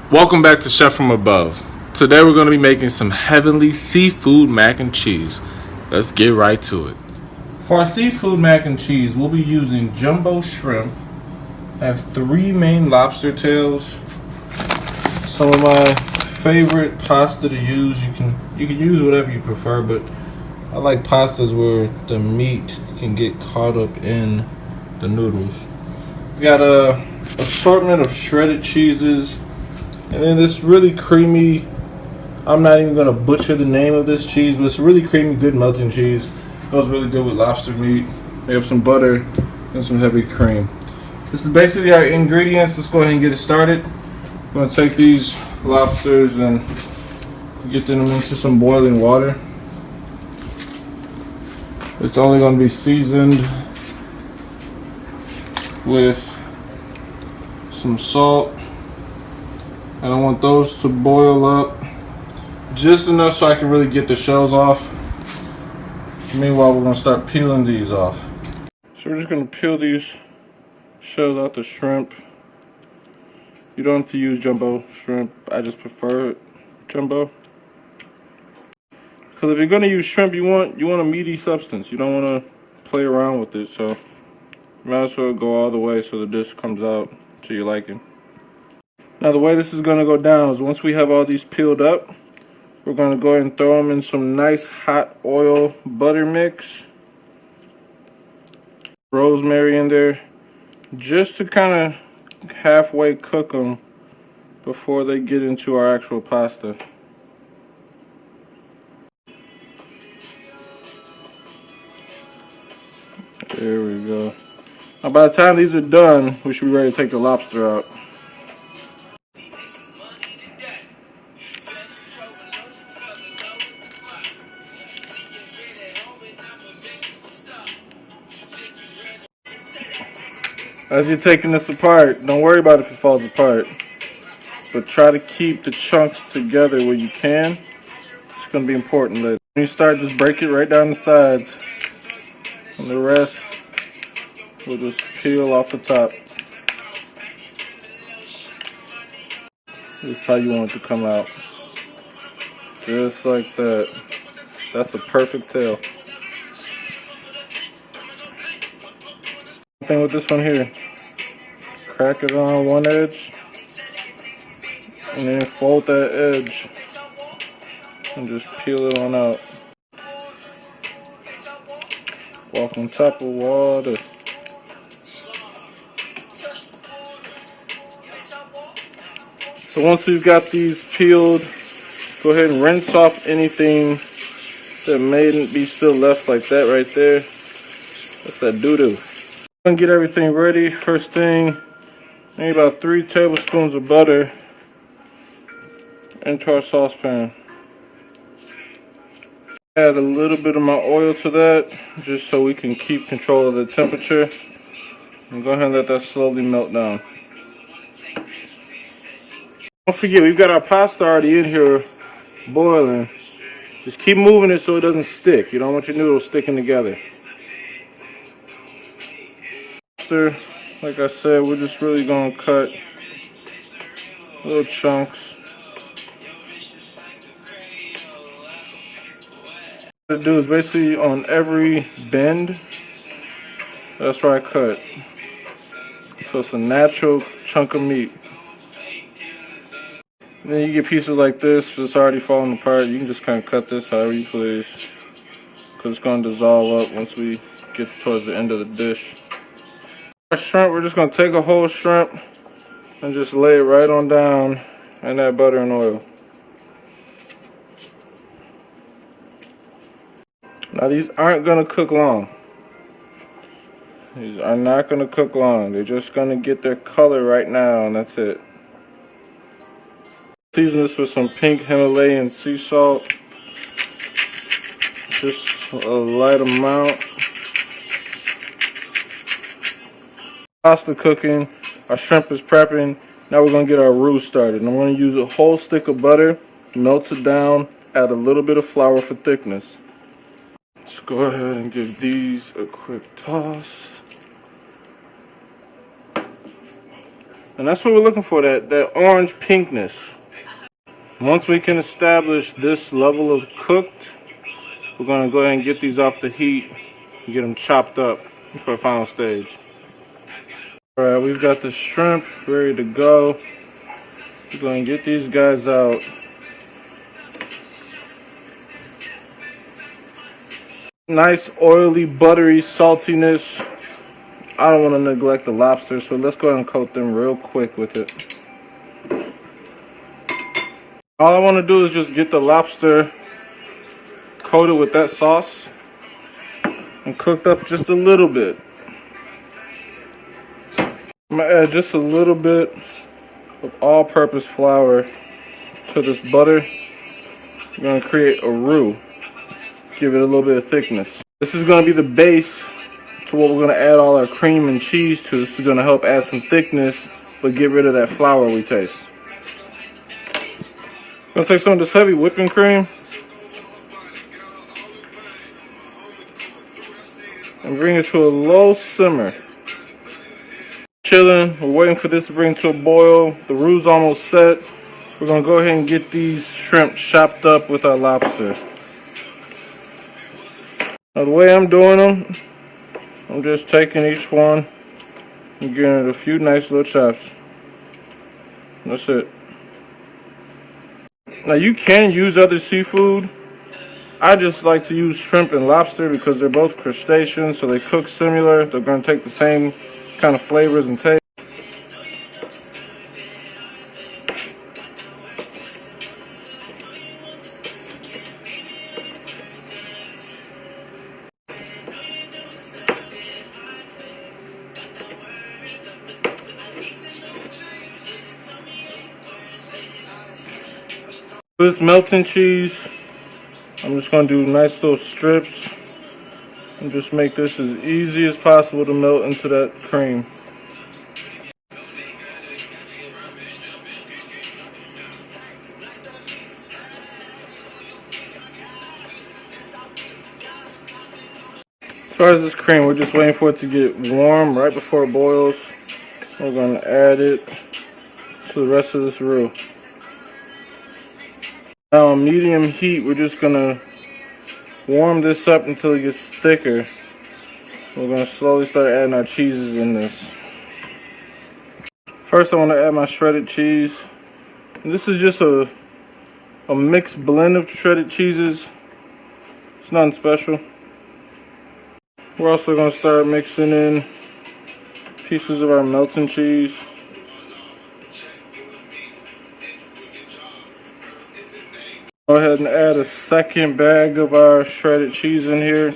Welcome back to Chef from Above. Today we're going to be making some heavenly seafood mac and cheese. Let's get right to it. For our seafood mac and cheese, we'll be using jumbo shrimp. I have 3 main lobster tails. Some of my favorite pasta to use. You can use whatever you prefer, but I like pastas where the meat can get caught up in the noodles. We got a assortment of shredded cheeses, and then this really creamy, I'm not even going to butcher the name of this cheese, but it's really creamy, good melting cheese. Goes really good with lobster meat. We have some butter and some heavy cream. This is basically our ingredients. Let's go ahead and get it started. I'm going to take these lobsters and get them into some boiling water. It's only going to be seasoned with some salt, and I want those to boil up just enough so I can really get the shells off. Meanwhile, we're going to start peeling these off. So we're just going to peel these shells out the shrimp. You don't have to use jumbo shrimp. I just prefer jumbo. Because if you're going to use shrimp, you want a meaty substance. You don't want to play around with it. So you might as well go all the way so the dish comes out to your liking. Now the way this is going to go down is once we have all these peeled up, we're going to go ahead and throw them in some nice hot oil butter mix. Rosemary in there, just to kind of halfway cook them before they get into our actual pasta. There we go. Now by the time these are done, we should be ready to take the lobster out. As you're taking this apart, don't worry about if it falls apart, but try to keep the chunks together where you can. It's going to be important later. When you start, just break it right down the sides, and the rest will just peel off the top. This is how you want it to come out. Just like that. That's a perfect tail. Thing with this one here, crack it on one edge and then fold that edge and just peel it on out. Walk on top of water. So once we've got these peeled, go ahead and rinse off anything that may be still left, like that right there. That's that doo-doo. Get everything ready. First thing, I need about 3 tablespoons of butter into our saucepan. Add a little bit of my oil to that, just so we can keep control of the temperature. And go ahead and let that slowly melt down. Don't forget, we've got our pasta already in here boiling. Just keep moving it so it doesn't stick. You don't want your noodles sticking together. Like I said, we're just really going to cut little chunks. What I do is basically on every bend, that's where I cut. So it's a natural chunk of meat. And then you get pieces like this, it's already falling apart. You can just kind of cut this however you please, because it's going to dissolve up once we get towards the end of the dish. Our shrimp, we're just going to take a whole shrimp and just lay it right on down in that butter and oil. Now these aren't going to cook long. These are not going to cook long. They're just going to get their color right now, and that's it. Season this with some pink Himalayan sea salt. Just a light amount. Pasta cooking, our shrimp is prepping. Now we're going to get our roux started. I'm going to use a whole stick of butter, melt it down, add a little bit of flour for thickness. Let's go ahead and give these a quick toss. And that's what we're looking for, that orange pinkness. Once we can establish this level of cooked, we're going to go ahead and get these off the heat and get them chopped up for the final stage. Alright, we've got the shrimp ready to go. We're going to get these guys out. Nice oily, buttery saltiness. I don't want to neglect the lobster, so let's go ahead and coat them real quick with it. All I want to do is just get the lobster coated with that sauce and cooked up just a little bit. I'm going to add just a little bit of all-purpose flour to this butter. I'm going to create a roux. Give it a little bit of thickness. This is going to be the base to what we're going to add all our cream and cheese to. This is going to help add some thickness, but get rid of that flour we taste. I'm going to take some of this heavy whipping cream and bring it to a low simmer. Chilling, we're waiting for this to bring to a boil. The roux's almost set. We're going to go ahead and get these shrimp chopped up with our lobster. Now the way I'm doing them, I'm just taking each one and giving it a few nice little chops. That's it. Now you can use other seafood. I just like to use shrimp and lobster because they're both crustaceans, so they cook similar. They're going to take the same kind of flavors and taste. This melting cheese, I'm just going to do nice little strips and just make this as easy as possible to melt into that cream. As far as this cream, we're just waiting for it to get warm right before it boils. We're going to add it to the rest of this roux. Now on medium heat, we're just going to warm this up until it gets thicker. We're going to slowly start adding our cheeses in this. First I want to add my shredded cheese. And this is just a mixed blend of shredded cheeses. It's nothing special. We're also going to start mixing in pieces of our melting cheese. Go ahead and add a second bag of our shredded cheese in here.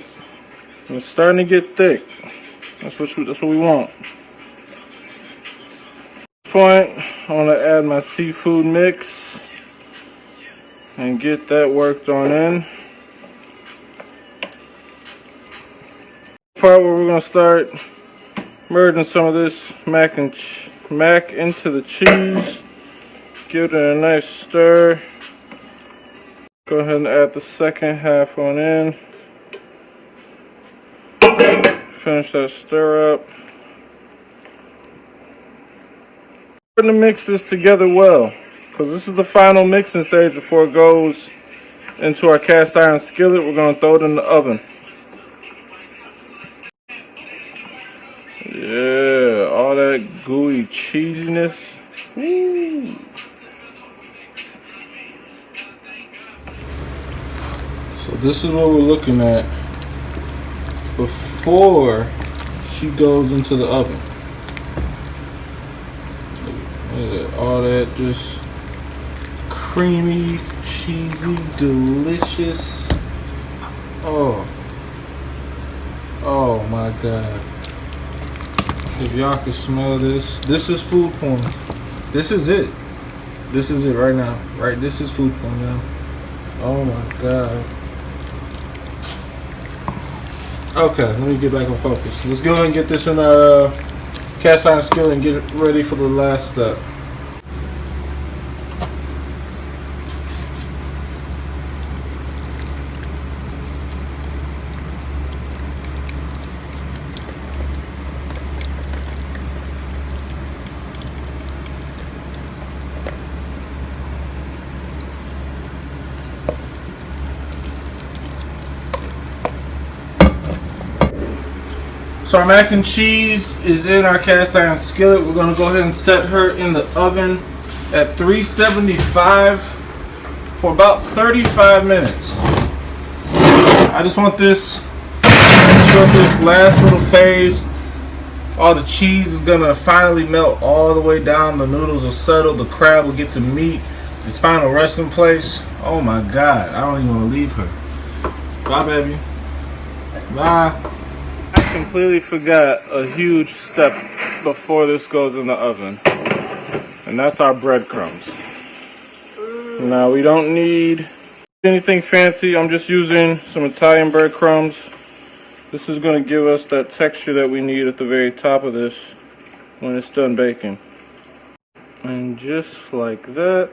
And it's starting to get thick. That's what we want. At this point, I want to add my seafood mix and get that worked on in. Part where we're going to start merging some of this mac into the cheese. Give it a nice stir. Go ahead and add the second half on in. Finish that stir up. We're going to mix this together well, because this is the final mixing stage before it goes into our cast iron skillet. We're going to throw it in the oven. Yeah, all that gooey cheesiness. Woo. So this is what we're looking at before she goes into the oven. Look at all that just creamy, cheesy, delicious. Oh my God. If y'all can smell this, this is food porn. This is it. This is it right now. Right, this is food porn now. Oh my God. Okay, let me get back on focus. Let's go ahead and get this in our cast iron skillet and get it ready for the last step. So our mac and cheese is in our cast iron skillet. We're gonna go ahead and set her in the oven at 375 for about 35 minutes. I just want this last little phase. All the cheese is gonna finally melt all the way down. The noodles will settle. The crab will get to meet its final resting place. Oh my God, I don't even want to leave her. Bye, baby. Bye. I completely forgot a huge step before this goes in the oven, and that's our breadcrumbs. Now we don't need anything fancy. I'm just using some Italian breadcrumbs. This is going to give us that texture that we need at the very top of this when it's done baking. And just like that.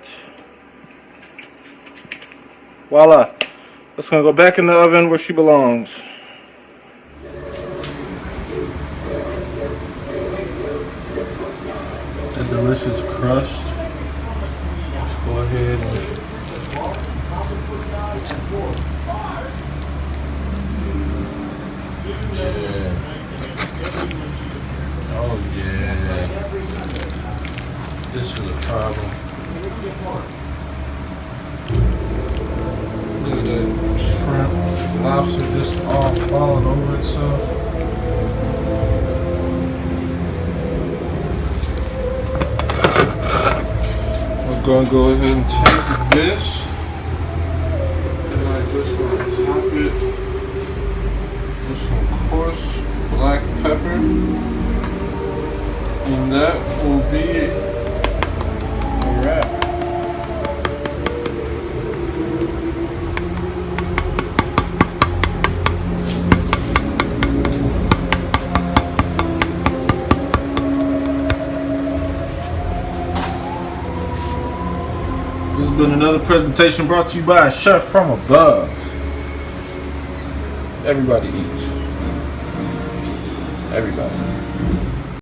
Voila. That's going to go back in the oven where she belongs. The delicious crust. Let's go ahead and yeah. Oh yeah. This is a problem. Look at that shrimp, lobster just all falling over itself. We're gonna go ahead and take this, and I just want to top it with some coarse black pepper, and that will be a wrap. This has been another presentation brought to you by a chef from above. Everybody eats. Everybody.